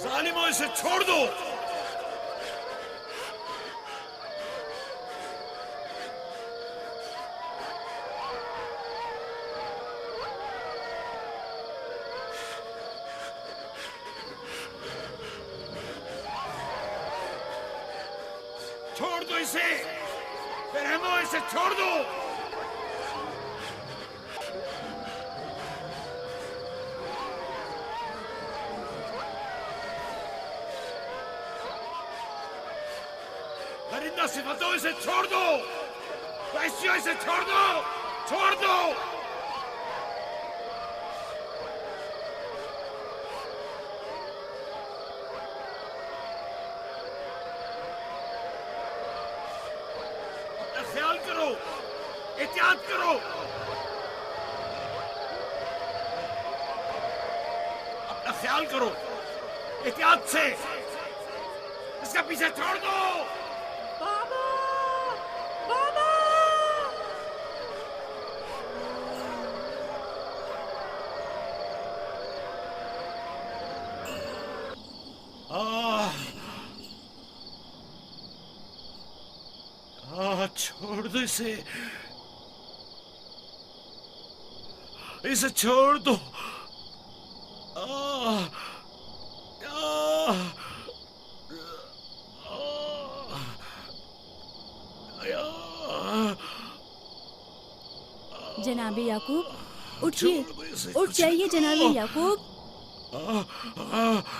जालिमों, इसे छोड़ दो। छोड़ दो इसे, रहमो, इसे छोड़ दो। परिंदा सिफतों, इसे छोड़ दो। वैश्यों, इसे छोड़ दो, छोड़ दो। अपना ख्याल करो, एहतियात करो। अपना ख्याल करो, एहतियात से। इसका पीछे छोड़ दो। बाबा, बाबा। छोड़ दो इसे, इसे छोड़ दो। जनाबे याकूब, उठिए, उठ जाइए जनाबे याकूब।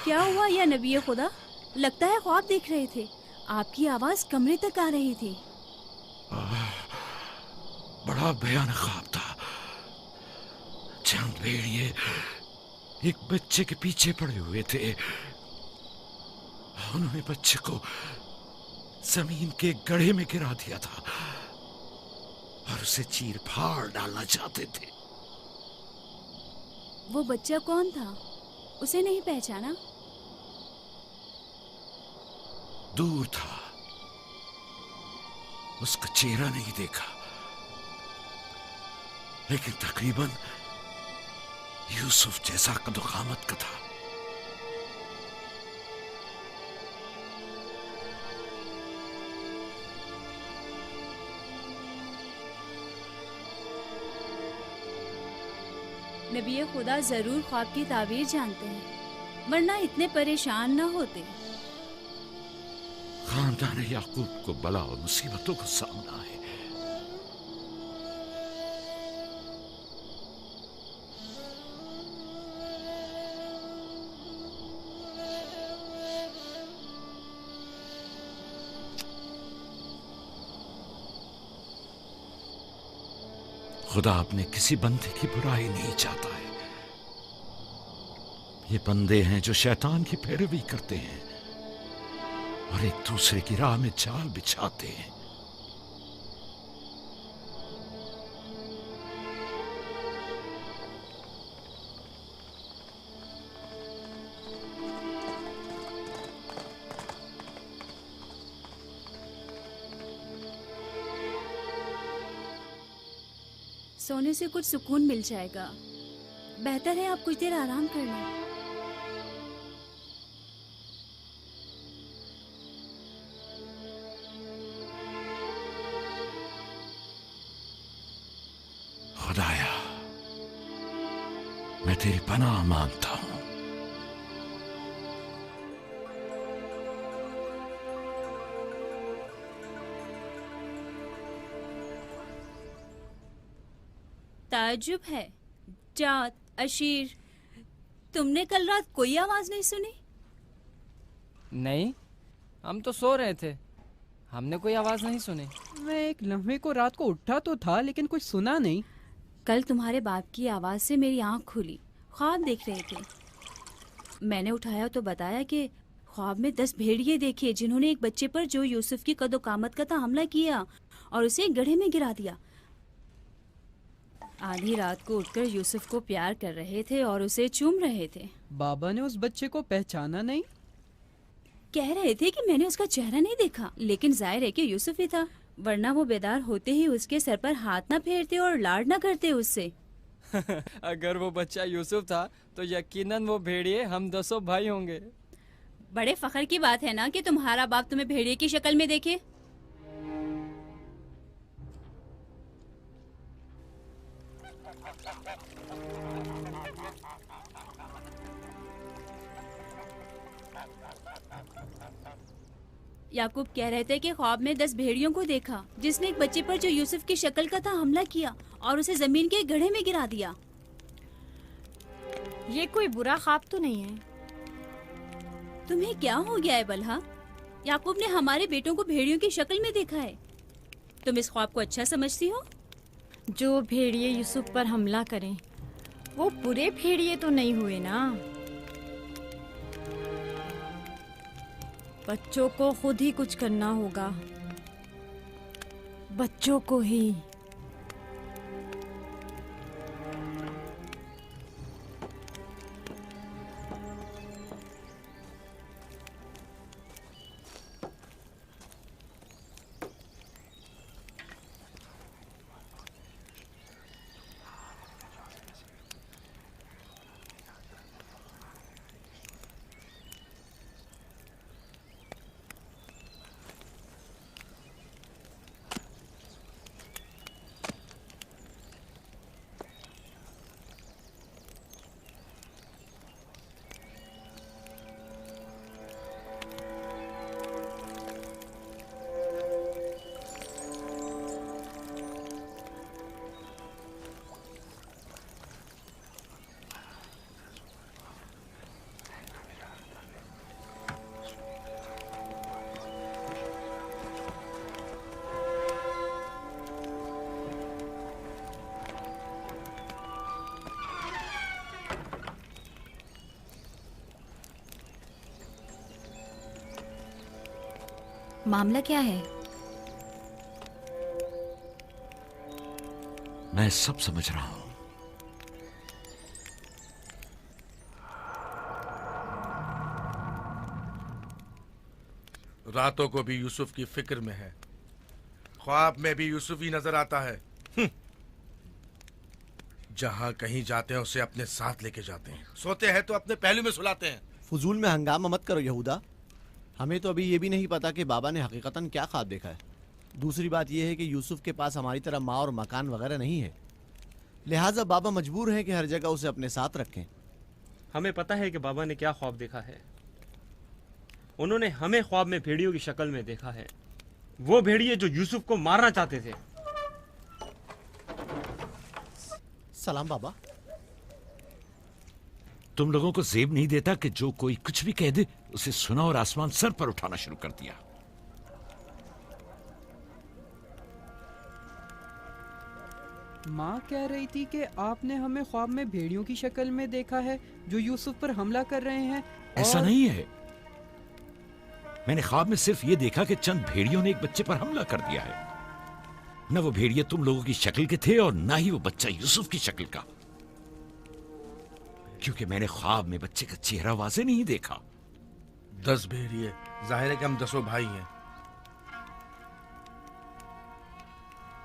क्या हुआ या नबी खुदा? लगता है ख्वाब देख रहे थे। आपकी आवाज कमरे तक आ रही थी। बड़ा भयानक ख्वाब था। चंद भेड़िए एक बच्चे के पीछे पड़े हुए थे। उन्होंने बच्चे को जमीन के गड्ढे में गिरा दिया था और उसे चीर फाड़ डालना चाहते थे। वो बच्चा कौन था? उसे नहीं पहचाना? दूर था, उसका चेहरा नहीं देखा, लेकिन तकरीबन यूसुफ जैसा कदोकामत का था। नबी खुदा जरूर ख्वाब की ताबीर जानते हैं, वरना इतने परेशान ना होते। खानदान याकूब को बला और मुसीबतों का सामना है। खुदा अपने किसी बंदे की बुराई नहीं चाहता है। ये बंदे हैं जो शैतान की पैरवी करते हैं और एक दूसरे की राह में जाल बिछाते हैं। सोने से कुछ सुकून मिल जाएगा। बेहतर है आप कुछ देर आराम कर लें। खुदाया, मैं तेरी पनाह मांगता हूं। ताज्जुब है, जात, अशीर, तुमने कल रात कोई आवाज नहीं सुनी? नहीं, हम तो सो रहे थे, हमने कोई आवाज नहीं सुनी। मैं एक लम्हे को रात को उठा तो था, लेकिन कुछ सुना नहीं। कल तुम्हारे बाप की आवाज से मेरी आंख खुली, ख्वाब देख रहे थे। मैंने उठाया तो बताया कि ख्वाब में 10 भेड़िए देखे जिन्होंने एक बच्चे पर जो यूसुफ की कदोकामत का था हमला किया और उसे एक गड्ढे में गिरा दिया। आधी रात को उठकर यूसुफ को प्यार कर रहे थे और उसे चूम रहे थे। बाबा ने उस बच्चे को पहचाना नहीं? कह रहे थे कि मैंने उसका चेहरा नहीं देखा, लेकिन जाहिर है कि यूसुफ ही था, वरना वो बेदार होते ही उसके सर पर हाथ ना फेरते और लाड ना करते उससे। अगर वो बच्चा यूसुफ था तो यकीनन वो भेड़िए हम 10 भाई होंगे। बड़े फख्र की बात है ना कि तुम्हारा बाप तुम्हें भेड़िए की शक्ल में देखे। याकूब कह रहे थे कि ख्वाब में 10 भेड़ियों को देखा जिसने एक बच्चे पर जो यूसुफ की शक्ल का था हमला किया और उसे जमीन के गड्ढे में गिरा दिया। ये कोई बुरा ख्वाब तो नहीं है? तुम्हें क्या हो गया है बलहा? याकूब ने हमारे बेटों को भेड़ियों की शक्ल में देखा है। तुम इस ख्वाब को अच्छा समझती हो? जो भेड़िए यूसुफ पर हमला करें वो बुरे भेड़िए तो नहीं हुए ना। बच्चों को खुद ही कुछ करना होगा, बच्चों को ही। मामला क्या है? मैं सब समझ रहा हूं। रातों को भी यूसुफ की फिक्र में है, ख्वाब में भी यूसुफ ही नजर आता है। जहां कहीं जाते हैं उसे अपने साथ लेके जाते हैं, सोते हैं तो अपने पहलू में सुलाते हैं। फजूल में हंगामा मत करो यहूदा। हमें तो अभी ये भी नहीं पता कि बाबा ने हकीकतन क्या ख्वाब देखा है। दूसरी बात यह है कि यूसुफ के पास हमारी तरह माँ और मकान वगैरह नहीं है, लिहाजा बाबा मजबूर हैं कि हर जगह उसे अपने साथ रखें। हमें पता है कि बाबा ने क्या ख्वाब देखा है। उन्होंने हमें ख्वाब में भेड़ियों की शक्ल में देखा है, वो भेड़िए जो यूसुफ को मारना चाहते थे। सलाम बाबा। तुम लोगों को जेब नहीं देता कि जो कोई कुछ भी कह दे उसे सुना और आसमान सर पर उठाना शुरू कर दिया। माँ कह रही थी कि आपने हमें ख्वाब में भेड़ियों की शक्ल में देखा है जो यूसुफ पर हमला कर रहे हैं। ऐसा नहीं है, मैंने ख्वाब में सिर्फ ये देखा कि चंद भेड़ियों ने एक बच्चे पर हमला कर दिया है। न वो भेड़िए तुम लोगों की शक्ल के थे और ना ही वो बच्चा यूसुफ की शक्ल का, क्योंकि मैंने ख्वाब में बच्चे का चेहरा वाज़े नहीं देखा। 10 भेड़िए, जाहिर है कि हम 10 भाई हैं।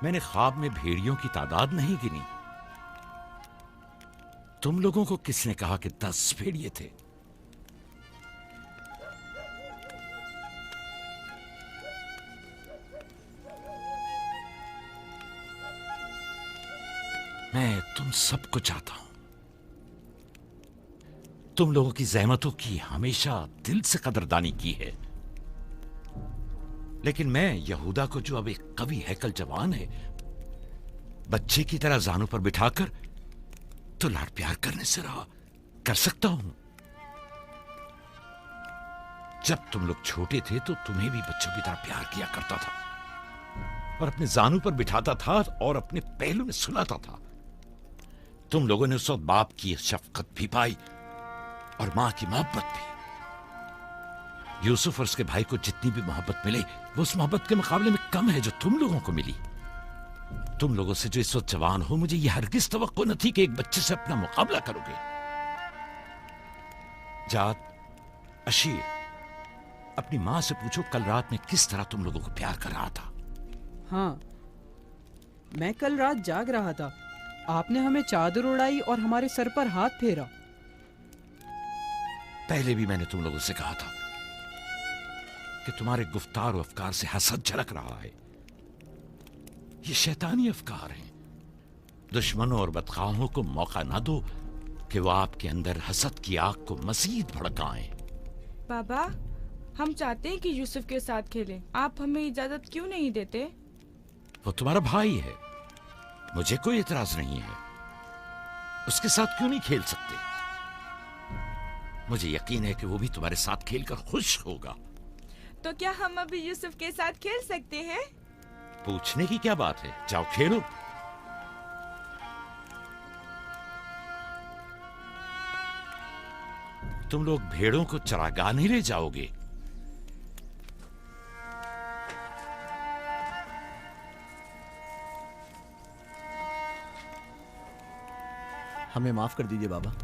मैंने ख्वाब में भेड़ियों की तादाद नहीं गिनी। तुम लोगों को किसने कहा कि 10 भेड़िए थे? मैं तुम सबको चाहता हूं। तुम लोगों की जहमतों की हमेशा दिल से कदरदानी की है, लेकिन मैं यहूदा को, जो अब एक कवि हैकल जवान है, बच्चे की तरह जानों पर बिठाकर तो लाड प्यार करने से रहा कर सकता हूं। जब तुम लोग छोटे थे तो तुम्हें भी बच्चों की तरह प्यार किया करता था और अपने जानों पर बिठाता था और अपने पहलू में सुलाता था। तुम लोगों ने उस वक्त बाप की शफकत भी पाई और मां की मोहब्बत भी। यूसुफ और उसके भाई को जितनी भी मोहब्बत मिली वो उस मोहब्बत के मुकाबले में कम है जो तुम लोगों को मिली। तुम लोगों से जो इस वक्त जवान हो, मुझे यह हरगिज तवक्को न थी कि एक बच्चे से अपना मुकाबला करोगे। जात, अशीर, अपनी मां से पूछो कल रात में किस तरह तुम लोगों को प्यार कर रहा था। हाँ, मैं कल रात जाग रहा था। आपने हमें चादर उड़ाई और हमारे सर पर हाथ फेरा। पहले भी मैंने तुम लोगों से कहा था कि तुम्हारे गुफ्तार और अफकार से हसद झलक रहा है। ये शैतानी अफकार हैं। दुश्मनों और बदखाहों को मौका ना दो कि वो आपके अंदर हसद की आग को मजीद भड़काएं। बाबा, हम चाहते हैं कि यूसुफ के साथ खेलें। आप हमें इजाजत क्यों नहीं देते? वो तुम्हारा भाई है, मुझे कोई एतराज नहीं है। उसके साथ क्यों नहीं खेल सकते? मुझे यकीन है कि वो भी तुम्हारे साथ खेलकर खुश होगा। तो क्या हम अभी यूसुफ के साथ खेल सकते हैं? पूछने की क्या बात है, जाओ खेलो। तुम लोग भेड़ों को चरागाह नहीं ले जाओगे? हमें माफ कर दीजिए बाबा।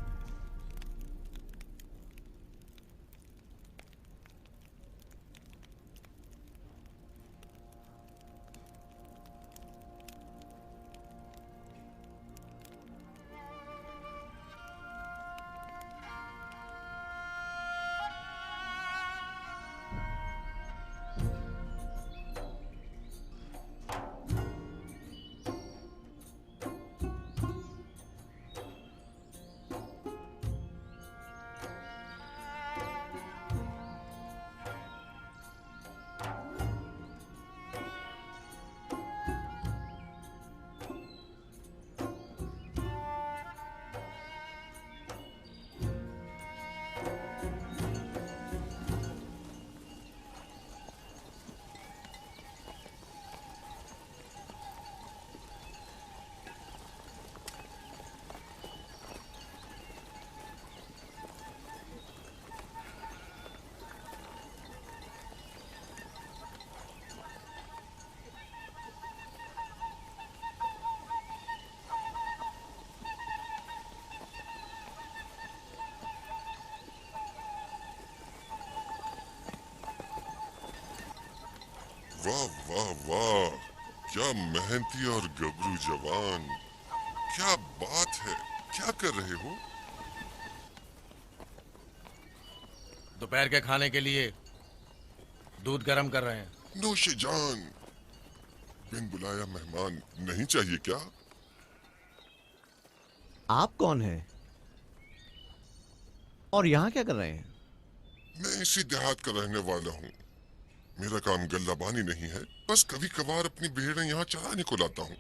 वाह वाह वाह, क्या मेहनती और गबरू जवान। क्या बात है, क्या कर रहे हो? दोपहर के खाने के लिए दूध गर्म कर रहे हैं। नौशे जान, बिन बुलाया मेहमान नहीं चाहिए क्या? आप कौन हैं? और यहाँ क्या कर रहे हैं? मैं इसी देहात का रहने वाला हूँ। मेरा काम गल्लाबानी नहीं है, बस कभी कभार अपनी भेड़ें यहाँ चराने को लाता हूँ।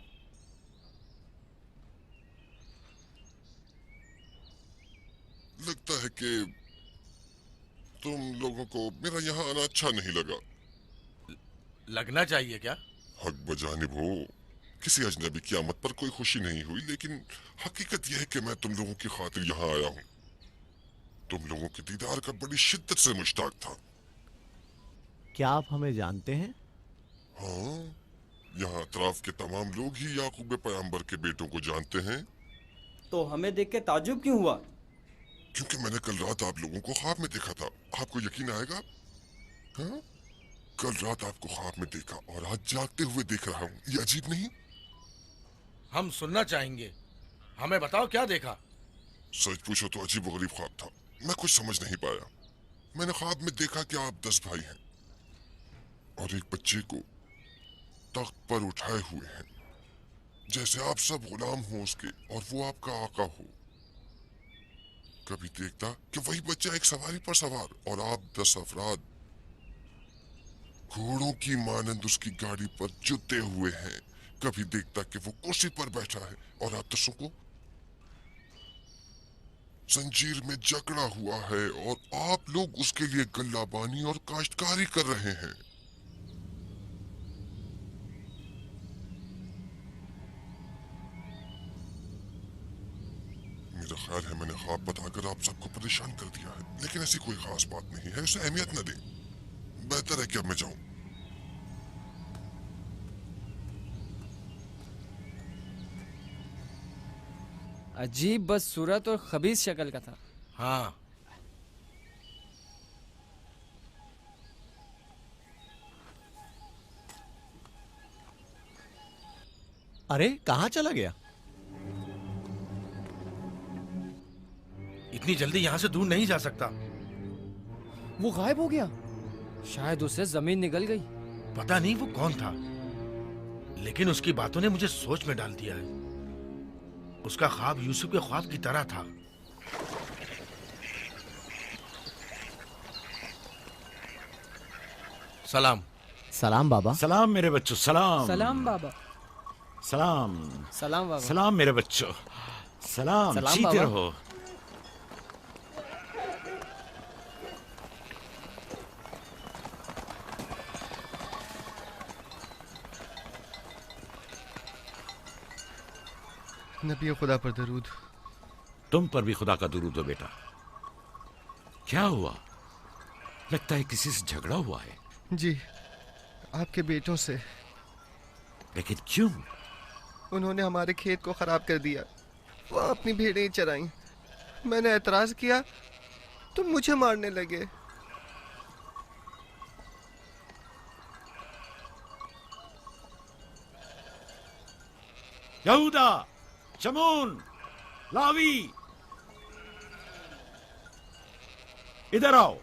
लगता है कि तुम लोगों को मेरा यहाँ आना अच्छा नहीं लगा। लगना चाहिए क्या? हक बजानिब हो। किसी अजनबी की आमद पर कोई खुशी नहीं हुई, लेकिन हकीकत यह है कि मैं तुम लोगों की खातिर यहाँ आया हूँ। तुम लोगों के दीदार का बड़ी शिद्दत से मुश्ताक था। क्या आप हमें जानते हैं? हाँ, यहाँ अतराफ के तमाम लोग ही याकूब पैगंबर के बेटों को जानते हैं। तो हमें देख के ताज्जुब क्यों हुआ? क्योंकि मैंने कल रात आप लोगों को ख्वाब में देखा था। आपको यकीन आएगा? हाँ? कल रात आपको ख्वाब में देखा और आज जागते हुए देख रहा हूँ। ये अजीब नहीं? हम सुनना चाहेंगे, हमें बताओ क्या देखा। सच पूछो तो अजीब व गरीब ख्वाब था। मैं कुछ समझ नहीं पाया। मैंने ख्वाब में देखा कि आप 10 भाई हैं और एक बच्चे को तख्त पर उठाए हुए हैं, जैसे आप सब गुलाम हो उसके और वो आपका आका हो। कभी देखता कि वही बच्चा एक सवारी पर सवार और आप 10 अफराद घोड़ों की मानंद उसकी गाड़ी पर जुटे हुए हैं। कभी देखता कि वो कुर्सी पर बैठा है और आप 10 को जंजीर में जकड़ा हुआ है और आप लोग उसके लिए गल्लाबानी और काश्तकारी कर रहे हैं। मेरा ख्याल है मैंने ख्वाब बताकर आप सबको परेशान कर दिया है, लेकिन ऐसी कोई खास बात नहीं है, उसे अहमियत न दें। बेहतर है कि अब मैं जाऊं। अजीब बदसूरत और खबीस शक्ल का था। हाँ, अरे कहाँ चला गया? इतनी जल्दी यहाँ से दूर नहीं जा सकता। वो गायब हो गया। शायद उससे जमीन निकल गई। पता नहीं वो कौन था, लेकिन उसकी बातों ने मुझे सोच में डाल दिया है। उसका ख्वाब यूसुफ के ख्वाब की तरह था। सलाम। सलाम बाबा। सलाम मेरे बच्चों, सलाम। सलाम बाबा। सलाम। सलाम बाबा। सलाम मेरे बच्चों, सलाम। सलाम जीते बाबा। रहो। नबी खुदा पर दरूद। तुम पर भी खुदा का दुरूद हो बेटा। क्या हुआ? लगता है किसी से झगड़ा हुआ है। जी, आपके बेटों से। लेकिन क्यों? उन्होंने हमारे खेत को खराब कर दिया। वो अपनी भेड़ें चराई। मैंने एतराज किया तो मुझे मारने लगे। यहूदा, शमून, लावी, इधर आओ।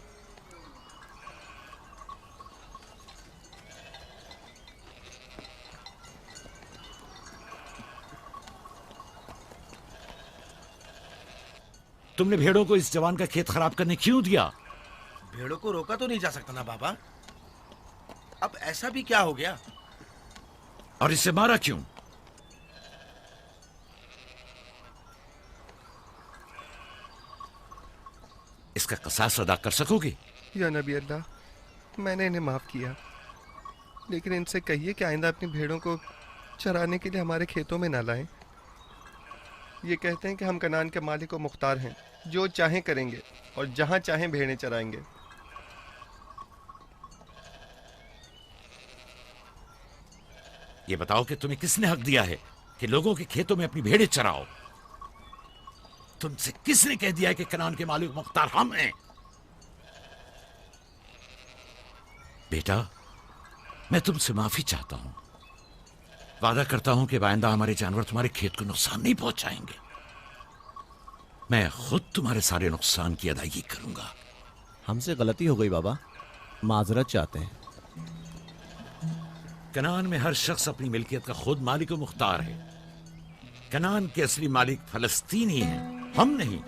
तुमने भेड़ों को इस जवान का खेत खराब करने क्यों दिया? भेड़ों को रोका तो नहीं जा सकता ना बाबा। अब ऐसा भी क्या हो गया? और इसे मारा क्यों? इसका कसास अदा कर सकोगे? या नबी अल्लाह, मैंने इन्हें माफ किया, लेकिन इनसे कहिए कि आइंदा अपनी भेड़ों को चराने के लिए हमारे खेतों में ना लाएं। ये कहते हैं कि हम कनान के मालिक और मुख्तार हैं, जो चाहें करेंगे और जहां चाहें भेड़ें चराएंगे। ये बताओ कि तुम्हें किसने हक दिया है कि लोगों के खेतों में अपनी भेड़ें चराओ? तुमसे किसने कह दिया है कि कनान के मालिक मुख्तार हम हैं? बेटा, मैं तुमसे माफी चाहता हूं। वादा करता हूं कि आइंदा हमारे जानवर तुम्हारे खेत को नुकसान नहीं पहुंचाएंगे। मैं खुद तुम्हारे सारे नुकसान की अदायगी करूंगा। हमसे गलती हो गई बाबा, माजरत चाहते हैं। कनान में हर शख्स अपनी मिल्कियत का खुद मालिक व मुख्तार है। कनान के असली मालिक फलस्तीनी हैं, हम नहीं।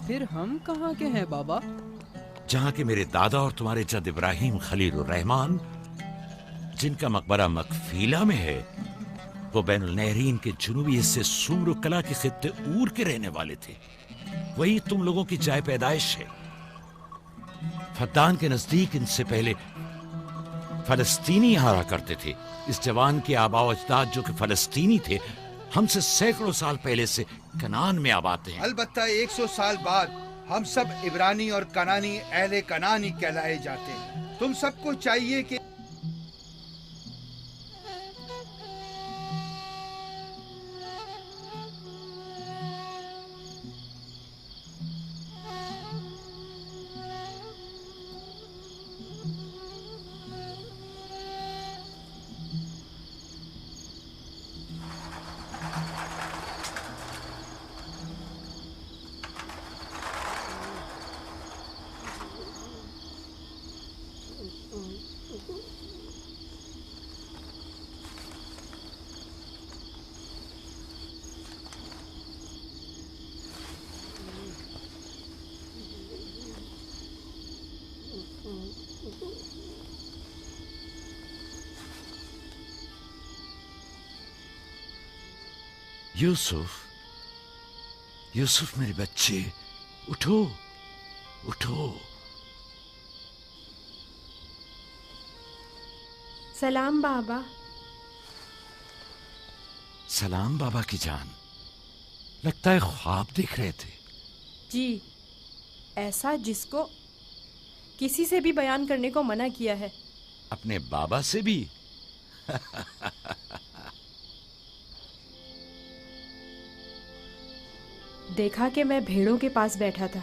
फिर हम कहाँ के हैं बाबा? जहां के मेरे दादा और तुम्हारे जद इब्राहिम खलीलुर रहमान, जिनका मकबरा मकफीला में है, वो बैनुल नहरीन के जुनूबी हिस्से सुमर कला के खित्ते ऊर के रहने वाले थे। वही तुम लोगों की जाय पैदाइश है। फद्दान के नजदीक इनसे पहले फलस्तीनी यहाँ रहा करते थे। इस जवान के आबाओ अजदाद जो कि फलस्तीनी थे, हमसे सैकड़ों साल पहले से कनान में आबाद हैं। अलबत्ता 100 साल बाद हम सब इब्रानी और कनानी अहले कनानी कहलाए जाते हैं। तुम सबको चाहिए कि यूसुफ, यूसुफ मेरे बच्चे, उठो, उठो। सलाम बाबा। सलाम बाबा की जान। लगता है ख्वाब देख रहे थे। जी, ऐसा जिसको किसी से भी बयान करने को मना किया है। अपने बाबा से भी? देखा कि मैं भेड़ों के पास बैठा था।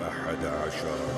11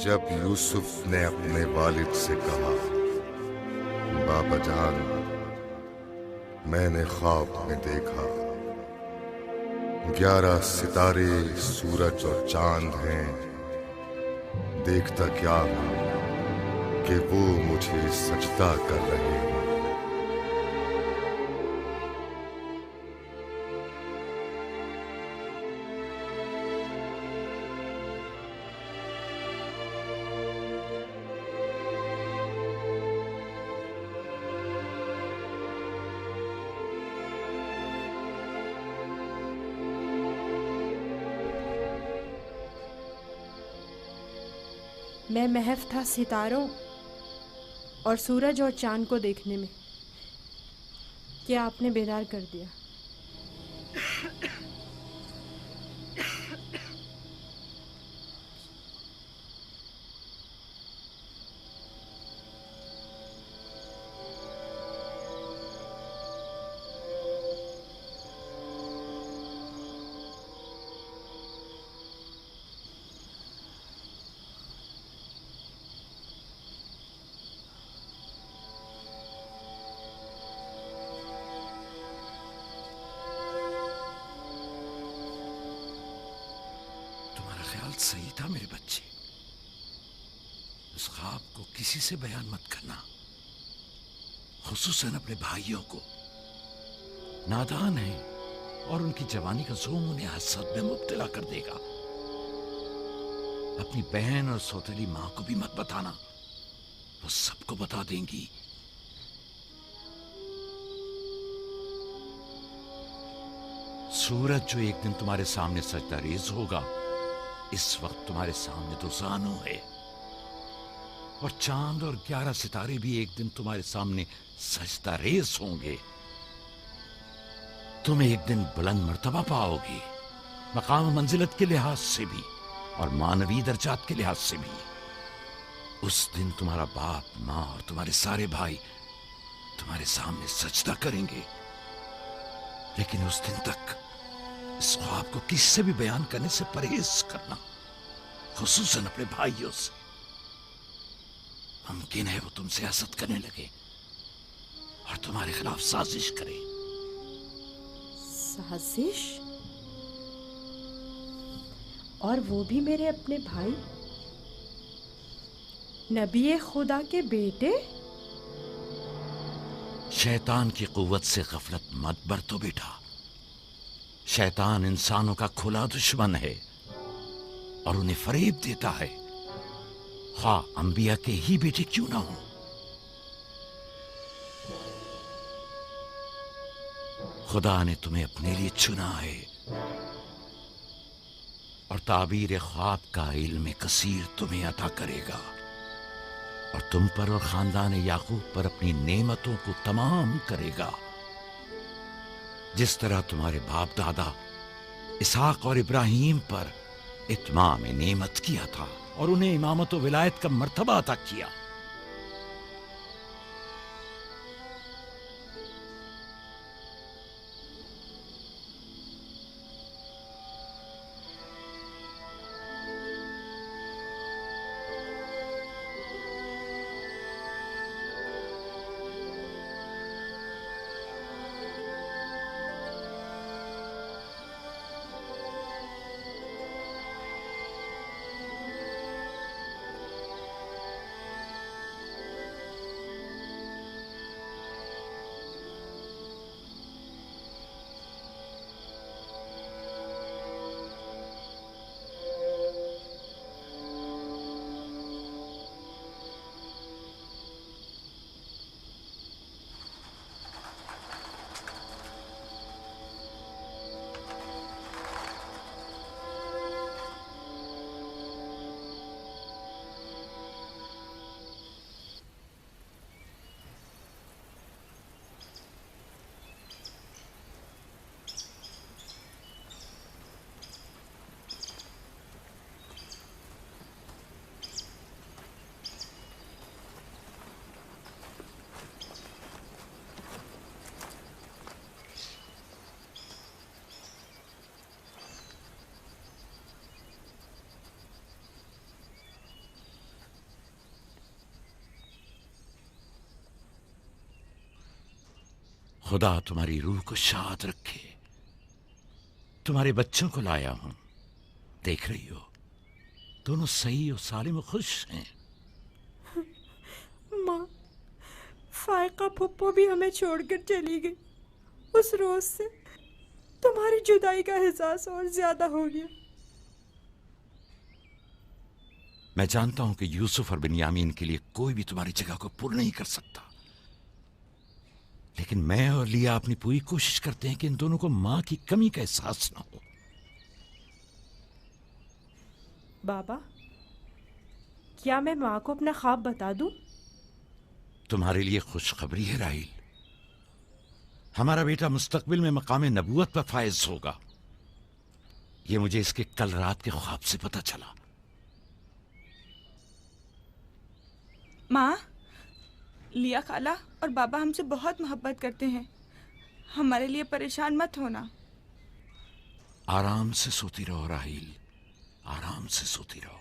जब यूसुफ ने अपने वालिद से कहा, बाबा जान, मैंने ख्वाब में देखा 11 सितारे, सूरज और चांद हैं, देखता क्या हूं कि वो मुझे सजदा कर रहे हैं। मैं महव था सितारों और सूरज और चांद को देखने में, क्या आपने बेदार कर दिया। सही था मेरे बच्चे। उस ख्वाब को किसी से बयान मत करना, खुसूसन अपने भाइयों को। नादान है और उनकी जवानी का जोम उन्हें हसद में मुब्तला कर देगा। अपनी बहन और सौतेली मां को भी मत बताना, वो सबको बता देंगी। सूरज जो एक दिन तुम्हारे सामने सजदा रेज होगा, इस वक्त तुम्हारे सामने तो जानू है, और चांद और 11 सितारे भी एक दिन तुम्हारे सामने सजदा रेज होंगे। तुम एक दिन बुलंद मर्तबा पाओगे, मकाम मंजिलत के लिहाज से भी और मानवी दर्जात के लिहाज से भी। उस दिन तुम्हारा बाप, माँ और तुम्हारे सारे भाई तुम्हारे सामने सजदा करेंगे। लेकिन उस दिन तक इस ख्वाब को किसी से भी बयान करने से परहेज करना, खुसूसन अपने भाइयों से। मुमकिन है वो तुमसे हसद करने लगे और तुम्हारे खिलाफ साजिश करे। साजिश? और वो भी मेरे अपने भाई, नबी खुदा के बेटे? शैतान की कुव्वत से गफलत मत बरतो बेटा। शैतान इंसानों का खुला दुश्मन है और उन्हें फरेब देता है, खा अंबिया के ही बेटे क्यों ना हो। खुदा ने तुम्हें अपने लिए चुना है और ताबीर ख्वाब का इल्म कसीर तुम्हें अता करेगा और तुम पर और खानदान याकूब पर अपनी नेमतों को तमाम करेगा। जिस तरह तुम्हारे बाप दादा इसहाक और इब्राहिम पर इत्माम नेमत किया था और उन्हें इमामत और विलायत का मर्तबा अता किया। खुदा तुम्हारी रूह को शाद रखे। तुम्हारे बच्चों को लाया हूं, देख रही हो दोनों सही और सालिम और खुश हैं। माँ, फायका फुप्पो भी हमें छोड़कर चली गई। उस रोज से तुम्हारी जुदाई का एहसास और ज्यादा हो गया। मैं जानता हूं कि यूसुफ और बिन्यामीन के लिए कोई भी तुम्हारी जगह को पूर्ण नहीं कर सकता, लेकिन मैं और लिया अपनी पूरी कोशिश करते हैं कि इन दोनों को मां की कमी का एहसास ना हो। बाबा, क्या मैं माँ को अपना ख्वाब बता दूं? तुम्हारे लिए खुशखबरी है राहिल, हमारा बेटा मुस्तकबिल में मकाम नबूवत पर फायज होगा। ये मुझे इसके कल रात के ख्वाब से पता चला। माँ, लिया खाला और बाबा हमसे बहुत मोहब्बत करते हैं, हमारे लिए परेशान मत होना। आराम से सोती रहो राहिल, आराम से सोती रहो।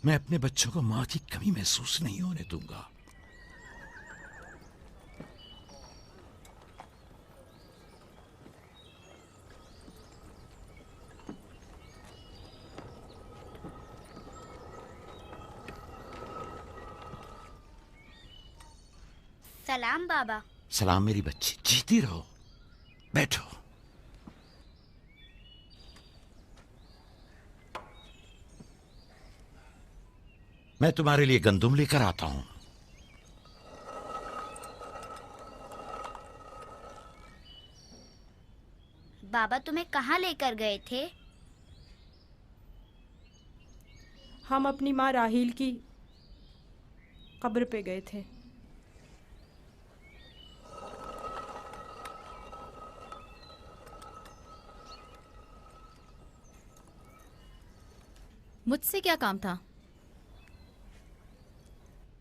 मैं अपने बच्चों को मां की कमी महसूस नहीं होने दूंगा। सलाम बाबा। सलाम मेरी बच्ची, जीती रहो। बैठो। मैं तुम्हारे लिए गंदुम लेकर आता हूं। बाबा तुम्हें कहाँ लेकर गए थे? हम अपनी माँ राहील की कब्र पे गए थे। मुझसे क्या काम था?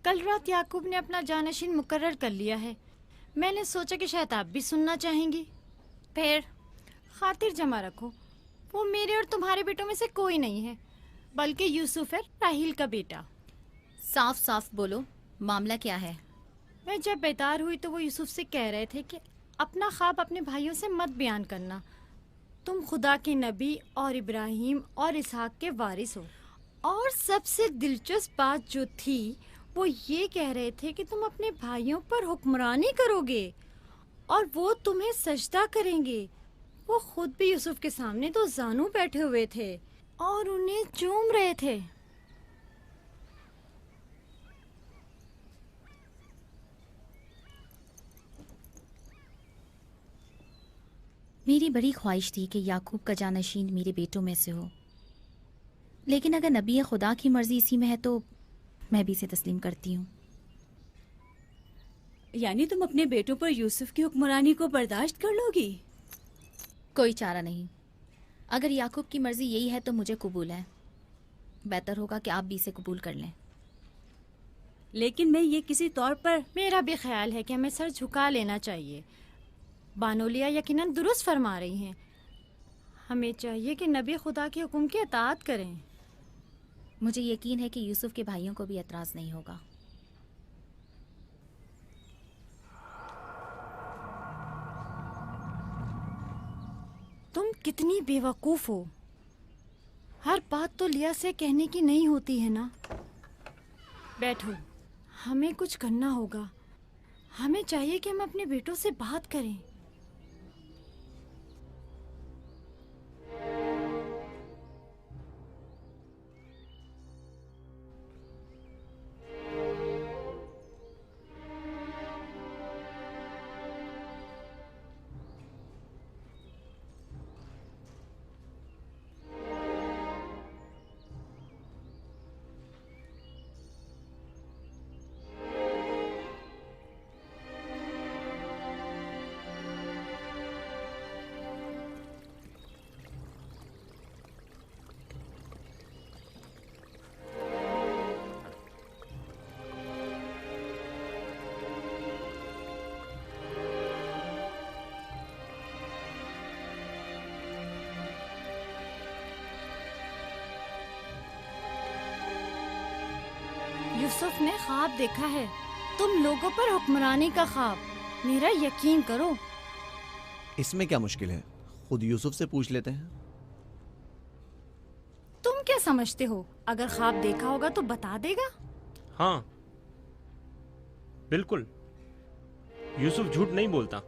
कल रात याकूब ने अपना जानशीन मुकर्रर कर लिया है। मैंने सोचा कि शायद आप भी सुनना चाहेंगी। फिर खातिर जमा रखो, वो मेरे और तुम्हारे बेटों में से कोई नहीं है, बल्कि यूसुफ है, राहील का बेटा। साफ साफ बोलो, मामला क्या है? मैं जब बेदार हुई तो वो यूसुफ से कह रहे थे कि अपना ख्वाब अपने भाइयों से मत बयान करना। तुम खुदा के नबी और इब्राहिम और इसहाक के वारिस हो। और सबसे दिलचस्प बात जो थी वो ये कह रहे थे कि तुम अपने भाइयों पर हुक्मरानी करोगे और वो तुम्हें सजदा करेंगे। वो खुद भी यूसुफ के सामने तो जानू बैठे हुए थे और उन्हें चूम रहे थे। मेरी बड़ी ख्वाहिश थी कि याकूब का जानशीन मेरे बेटों में से हो, लेकिन अगर नबी खुदा की मर्जी इसी में है तो मैं भी इसे तस्लीम करती हूँ। यानी तुम अपने बेटों पर यूसुफ की हुक्मरानी को बर्दाश्त कर लोगी? कोई चारा नहीं। अगर याकूब की मर्जी यही है तो मुझे कबूल है। बेहतर होगा कि आप भी इसे कबूल कर लें। लेकिन मैं ये किसी तौर पर, मेरा भी ख्याल है कि हमें सर झुका लेना चाहिए। बानोलिया यकीनन दुरुस्त फरमा रही हैं। हमें चाहिए कि नबी खुदा के हुक्म की अताअत करें। मुझे यकीन है कि यूसुफ के भाइयों को भी एतराज नहीं होगा। तुम कितनी बेवकूफ हो। हर बात तो लिया से कहने की नहीं होती है ना। बैठो, हमें कुछ करना होगा। हमें चाहिए कि हम अपने बेटों से बात करें। यूसुफ ने ख्वाब देखा है, तुम लोगों पर हुक्मरानी का ख्वाब। मेरा यकीन करो। इसमें क्या मुश्किल है, खुद यूसुफ से पूछ लेते हैं। तुम क्या समझते हो, अगर ख्वाब देखा होगा तो बता देगा? हाँ बिल्कुल, यूसुफ झूठ नहीं बोलता।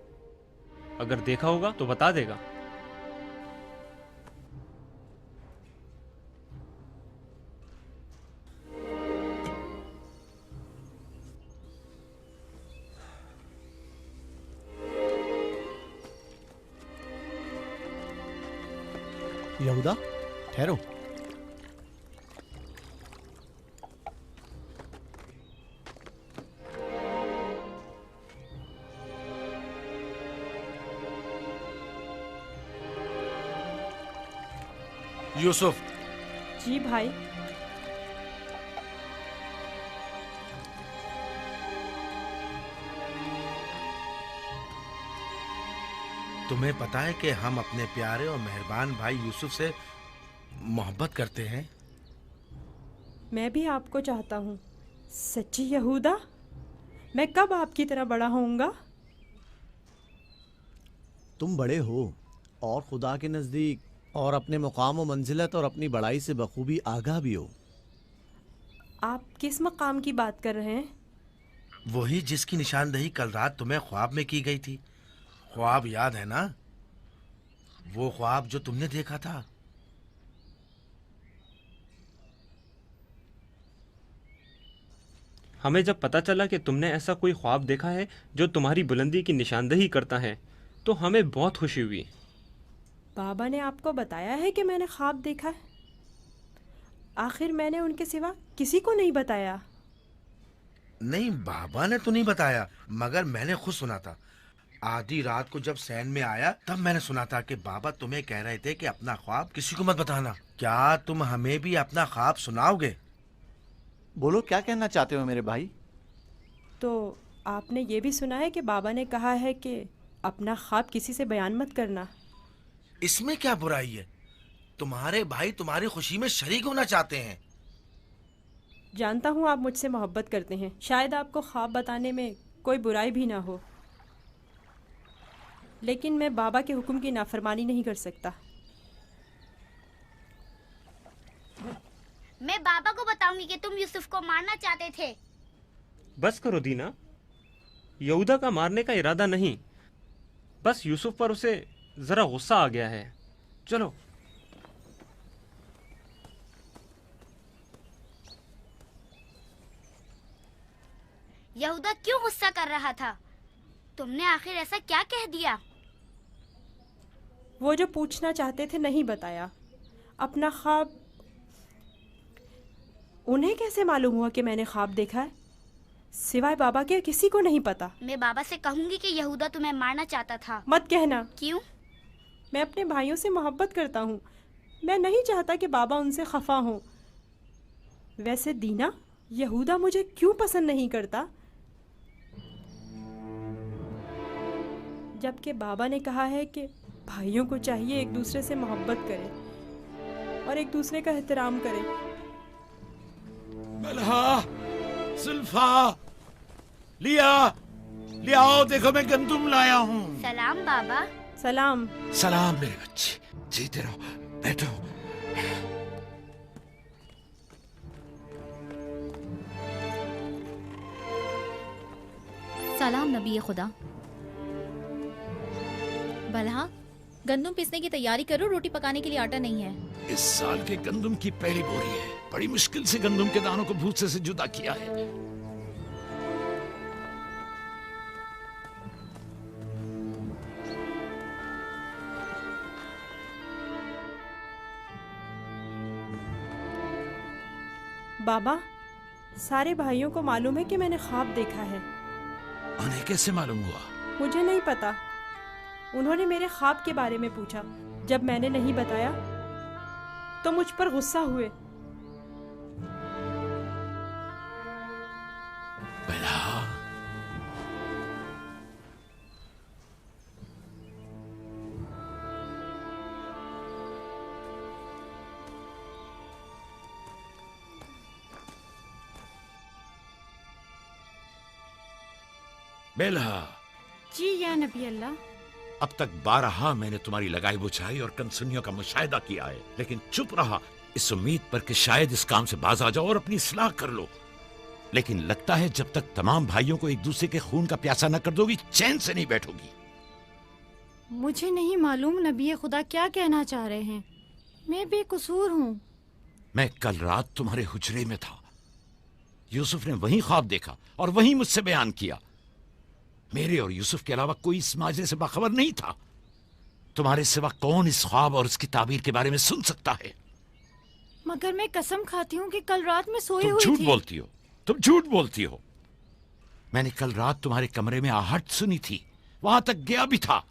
अगर देखा होगा तो बता देगा। यहूदा, ठहरो। यूसुफ। जी भाई। तुम्हें पता है कि हम अपने प्यारे और मेहरबान भाई यूसुफ से मोहब्बत करते हैं। मैं भी आपको चाहता हूँ। सच्ची यहूदा, मैं कब आपकी तरह बड़ा होऊंगा? तुम बड़े हो और खुदा के नज़दीक और अपने मुकाम व मंजिलत और अपनी बड़ाई से बखूबी आगाह भी हो। आप किस मकाम की बात कर रहे हैं? वही जिसकी निशानदही कल रात तुम्हें ख्वाब में की गई थी। ख्वाब याद है ना? वो ख्वाब जो तुमने देखा था। हमें जब पता चला कि तुमने ऐसा कोई ख्वाब देखा है जो तुम्हारी बुलंदी की निशानदही करता है, तो हमें बहुत खुशी हुई। बाबा ने आपको बताया है कि मैंने ख्वाब देखा है? आखिर मैंने उनके सिवा किसी को नहीं बताया। नहीं, बाबा ने तो नहीं बताया, मगर मैंने खुद सुना था। आधी रात को जब सैन में आया तब मैंने सुना था कि बाबा तुम्हें कह रहे थे कि अपना ख्वाब किसी को मत बताना। क्या तुम हमें भी अपना ख्वाब सुनाओगे? बोलो, क्या कहना चाहते हो मेरे भाई? तो आपने ये भी सुना है कि बाबा ने कहा है कि अपना ख्वाब किसी से बयान मत करना। इसमें क्या बुराई है? तुम्हारे भाई तुम्हारी खुशी में शरीक होना चाहते हैं। जानता हूँ आप मुझसे मोहब्बत करते हैं, शायद आपको ख्वाब बताने में कोई बुराई भी ना हो, लेकिन मैं बाबा के हुक्म की नाफरमानी नहीं कर सकता। मैं बाबा को बताऊंगी कि तुम यूसुफ को मारना चाहते थे। बस करो दीना, यहूदा का मारने का इरादा नहीं, बस यूसुफ पर उसे जरा गुस्सा आ गया है। चलो। यहूदा क्यों गुस्सा कर रहा था? तुमने आखिर ऐसा क्या कह दिया? वो जो पूछना चाहते थे नहीं बताया। अपना ख्वाब उन्हें कैसे मालूम हुआ कि मैंने ख्वाब देखा है? सिवाय बाबा के किसी को नहीं पता। मैं बाबा से कहूंगी कि यहूदा तुम्हें मारना चाहता था। मत कहना। क्यों? मैं अपने भाइयों से मोहब्बत करता हूँ। मैं नहीं चाहता कि बाबा उनसे खफा हो। वैसे दीना, यहूदा मुझे क्यों पसंद नहीं करता? जबकि बाबा ने कहा है कि भाइयों को चाहिए एक दूसरे से मोहब्बत करें और एक दूसरे का एहतराम करें। मलहा, सुल्फा, लिया, ले आओ, देखो मैं गंदुम लाया हूँ। सलाम बाबा। सलाम। सलाम मेरे बच्चे, जीते रहो, बैठो। सलाम नबी खुदा। बलहा, गंदम पीसने की तैयारी करो, रोटी पकाने के लिए आटा नहीं है। इस साल के गंदुम की पहली बोरी है। बड़ी मुश्किल से गंदुम के दानों को भूसे से जुदा किया है। बाबा, सारे भाइयों को मालूम है कि मैंने ख्वाब देखा है। उन्हें कैसे मालूम हुआ? मुझे नहीं पता। उन्होंने मेरे ख्वाब के बारे में पूछा। जब मैंने नहीं बताया तो मुझ पर गुस्सा हुए। बेलहा, जी या नबी अल्लाह। अब तक 12 मैंने तुम्हारी लगाई बुझाई और कनसुनियों का मुशाहिदा किया है, लेकिन चुप रहा इस उम्मीद पर कि शायद इस काम से बाज आ जाओ और अपनी इस्लाह कर लो। लेकिन लगता है जब तक तमाम भाइयों को एक दूसरे के खून का प्यासा न कर दोगी, चैन से नहीं बैठोगी। मुझे नहीं मालूम नबी खुदा क्या कहना चाह रहे हैं। मैं बेकसूर हूँ। मैं कल रात तुम्हारे हुजरे में था। यूसुफ ने वही ख्वाब देखा और वही मुझसे बयान किया। मेरे और यूसुफ के अलावा कोई इस माजरे से बाखबर नहीं था। तुम्हारे सिवा कौन इस ख्वाब और इसकी ताबीर के बारे में सुन सकता है? मगर मैं कसम खाती हूँ कि कल रात में सोई तुम हुई झूठ थी। बोलती हो, तुम झूठ बोलती हो। मैंने कल रात तुम्हारे कमरे में आहट सुनी थी, वहां तक गया भी था,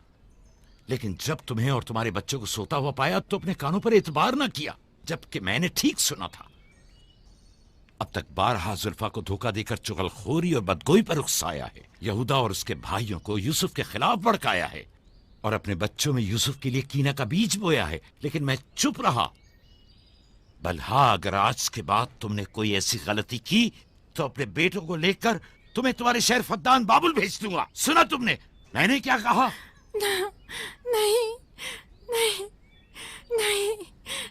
लेकिन जब तुम्हें और तुम्हारे बच्चों को सोता हुआ पाया तो अपने कानों पर एतबार न किया, जबकि मैंने ठीक सुना था। अब तक 12 जुल्फा को धोखा देकर चुगलखोरी और बदगोई पर उकसाया है, यहूदा और उसके भाइयों को यूसुफ के खिलाफ भड़काया है और अपने बच्चों में यूसुफ के लिए कीना का बीज बोया है, लेकिन मैं चुप रहा। बल्हा अगर आज के बाद तुमने कोई ऐसी गलती की तो अपने बेटों को लेकर तुम्हें तुम्हारे शहर फद्दान बाबुल भेज दूंगा। सुना तुमने मैंने क्या कहा? नहीं नहीं नहीं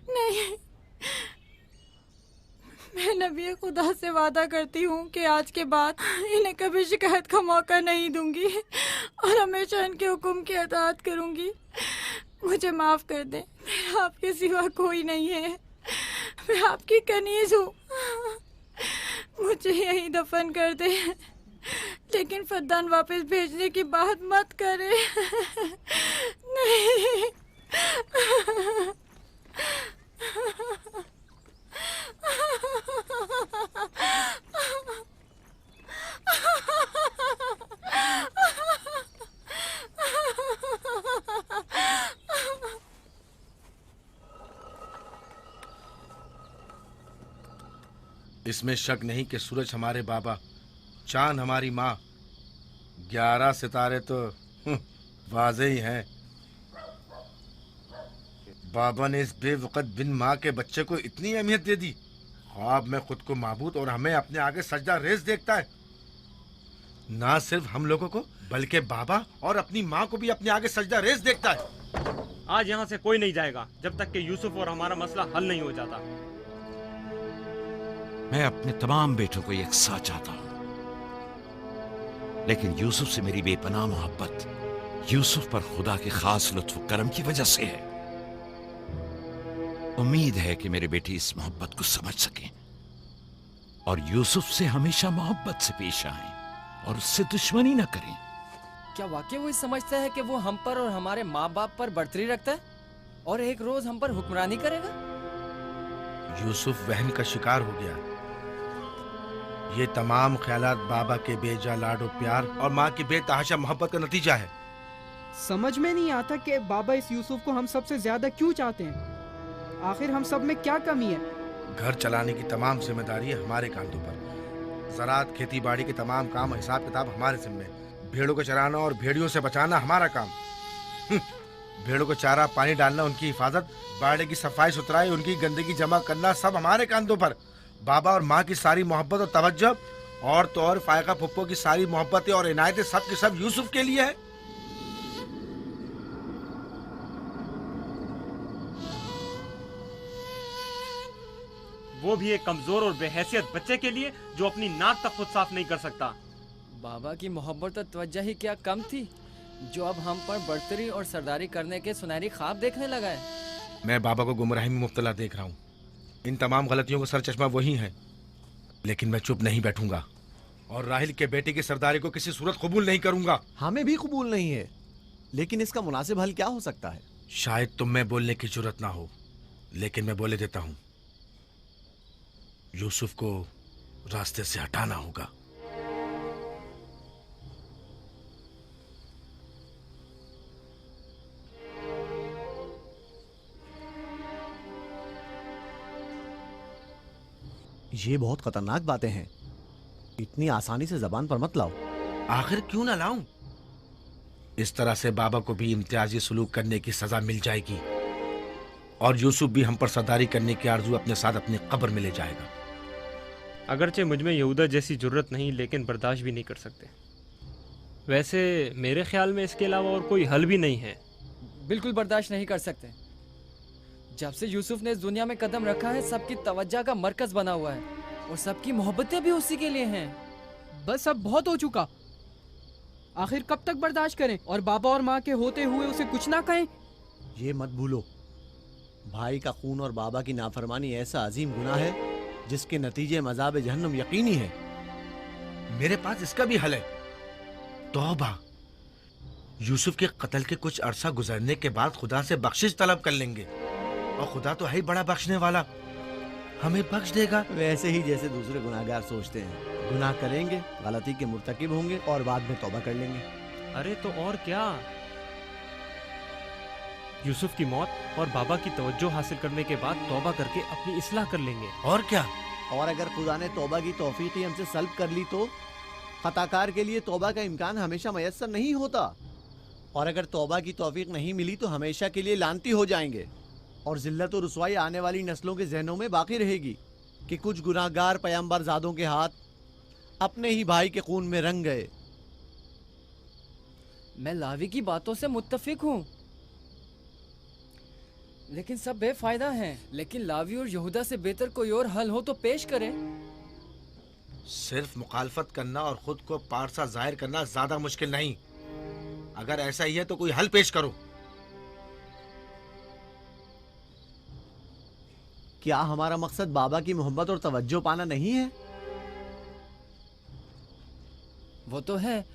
नहीं। मैं नबी खुदा से वादा करती हूँ कि आज के बाद इन्हें कभी शिकायत का मौका नहीं दूंगी और हमेशा इनके हुक्म की अताअत करूंगी। मुझे माफ कर दें, मेरा आपके सिवा कोई नहीं है। मैं आपकी कनीज हूँ। मुझे यहीं दफन कर दे, लेकिन फद्दान वापस भेजने की बात मत करे। नहीं। इसमें शक नहीं कि सूरज हमारे बाबा, चांद हमारी माँ, 11 सितारे तो वाज़े ही हैं। बाबा ने इस बेवकत बिन माँ के बच्चे को इतनी अहमियत दे दी। ख्वाब में खुद को माबूद और हमें अपने आगे सजदा रेज देखता है। ना सिर्फ हम लोगों को बल्कि बाबा और अपनी माँ को भी अपने आगे सजदा रेज देखता है। आज यहाँ से कोई नहीं जाएगा जब तक कि यूसुफ और हमारा मसला हल नहीं हो जाता। मैं अपने तमाम बेटों को एक साथ चाहता हूं, लेकिन यूसुफ से मेरी बेपनाह मोहब्बत यूसुफ पर खुदा के खास लुत्फ करम की वजह से है। उम्मीद है कि मेरे बेटे इस मोहब्बत को समझ सकें और यूसुफ से हमेशा मोहब्बत से पेश आएं और उससे दुश्मनी न करें। क्या वाकई वो समझता है कि वो हम पर और हमारे माँ बाप पर बर्तरी रखता है और एक रोज हम पर हुक्मरानी करेगा? यूसुफ वहम का शिकार हो गया। ये तमाम ख्यालात बाबा के बेजा लाडो प्यार और माँ की बेतहाशा मोहब्बत का नतीजा है। समझ में नहीं आता कि बाबा इस यूसुफ को हम सबसे ज्यादा क्यों चाहते हैं। आखिर हम सब में क्या कमी है? घर चलाने की तमाम जिम्मेदारी हमारे कांधों पर। ज़राअत, खेती बाड़ी के तमाम काम, हिसाब किताब हमारे जिम्मे। भेड़ों को चराना और भेड़ियों से बचाना हमारा काम। भेड़ों को चारा पानी डालना, उनकी हिफाजत, बाड़े की सफाई सुथराई, उनकी गंदगी जमा करना सब हमारे कांधों पर। बाबा और माँ की सारी मोहब्बत और तवज्जो और तो और फायका फुप्पो की सारी मोहब्बतें और इनायतें सब के सब यूसुफ के लिए है। वो भी एक कमजोर और बेहैसियत बच्चे के लिए जो अपनी नाक तक खुद साफ नहीं कर सकता। बाबा की मोहब्बत और तवज्जो ही क्या कम थी जो अब हम पर बढ़तरी और सरदारी करने के सुनहरी ख्वाब देखने लगा है। मैं बाबा को गुमराही में मुब्तला देख रहा हूँ। इन तमाम गलतियों का सर चश्मा वही है, लेकिन मैं चुप नहीं बैठूंगा और राहिल के बेटे की सरदारी को किसी सूरत कबूल नहीं करूंगा। हमें भी कबूल नहीं है, लेकिन इसका मुनासिब हल क्या हो सकता है? शायद तुम में बोलने की जरूरत ना हो, लेकिन मैं बोले देता हूँ। यूसुफ को रास्ते से हटाना होगा। ये बहुत खतरनाक बातें हैं, इतनी आसानी से जबान पर मत लाओ। आखिर क्यों ना लाऊं? इस तरह से बाबा को भी इम्तियाजी सलूक करने की सजा मिल जाएगी और यूसुफ भी हम पर सरदारी करने की आरजू अपने साथ अपनी कब्र में ले जाएगा। अगरचे मुझ में यहूदा जैसी जरूरत नहीं, लेकिन बर्दाश्त भी नहीं कर सकते। वैसे मेरे ख्याल में इसके अलावा और कोई हल भी नहीं है। बिल्कुल बर्दाश्त नहीं कर सकते। जब से यूसुफ ने इस दुनिया में कदम रखा है, सबकी तवज्जो का मरकज बना हुआ है और सबकी मोहब्बतें भी उसी के लिए हैं। बस अब बहुत हो चुका। आखिर कब तक बर्दाश्त करें और बाबा और माँ के होते हुए उसे कुछ ना कहें? ये मत भूलो, भाई का खून और बाबा की नाफरमानी ऐसा अजीम गुनाह है जिसके नतीजे मज़ाब जहन्नुम यकीनी है। मेरे पास इसका भी हल है, तौबा। यूसुफ के कत्ल के कुछ अरसा गुजरने के बाद खुदा से बख्शिश तलब कर लेंगे और खुदा तो है ही बड़ा बख्शने वाला, हमें बख्श देगा। वैसे ही जैसे दूसरे गुनाहगार सोचते हैं, गुनाह करेंगे, गलती के मुर्तकिब होंगे और बाद में तौबा कर लेंगे। अरे तो और क्या, यूसुफ की मौत और बाबा की तवज्जो हासिल करने के बाद तौबा करके अपनी इस्लाह कर लेंगे। और क्या, और अगर खुदा ने तौबा की तौफीक ही हमसे सल्ब कर ली तो खताकार के लिए तौबा का इम्कान हमेशा मयस्सर नहीं होता, और अगर तौबा की तौफीक नहीं मिली तो हमेशा के लिए लानती हो जाएंगे और जिल्लत और रुसवाई आने वाली नस्लों के जहनों में बाकी रहेगी कि कुछ गुनाहगार पैगंबर ज़ादों के हाथ अपने ही भाई के खून में रंग गए। मैं लावी की बातों से मुत्तफिक हूँ, लेकिन सब बेफायदा हैं। लेकिन लावी और यहूदा से बेहतर कोई और हल हो तो पेश करें। सिर्फ मुखालफत करना और खुद को पारसा जाहिर करना ज्यादा मुश्किल नहीं। अगर ऐसा ही है तो कोई हल पेश करो। क्या हमारा मकसद बाबा की मोहब्बत और तवज्जो पाना नहीं है? वो तो है,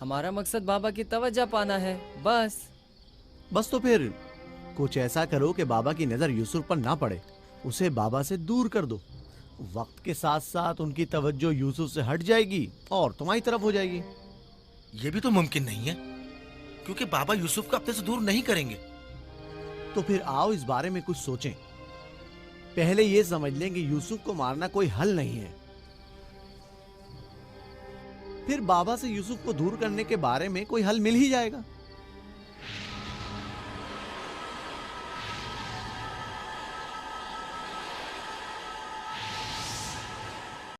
हमारा मकसद बाबा की तवज्जो पाना है, बस तो फिर कुछ ऐसा करो कि बाबा की नजर यूसुफ पर ना पड़े, उसे बाबा से दूर कर दो। वक्त के साथ साथ उनकी तवज्जो यूसुफ से हट जाएगी और तुम्हारी तरफ हो जाएगी। ये भी तो मुमकिन नहीं है, क्योंकि बाबा यूसुफ को अपने से दूर नहीं करेंगे। तो फिर आओ इस बारे में कुछ सोचें। पहले ये समझ लें कि यूसुफ को मारना कोई हल नहीं है, फिर बाबा से यूसुफ को दूर करने के बारे में कोई हल मिल ही जाएगा।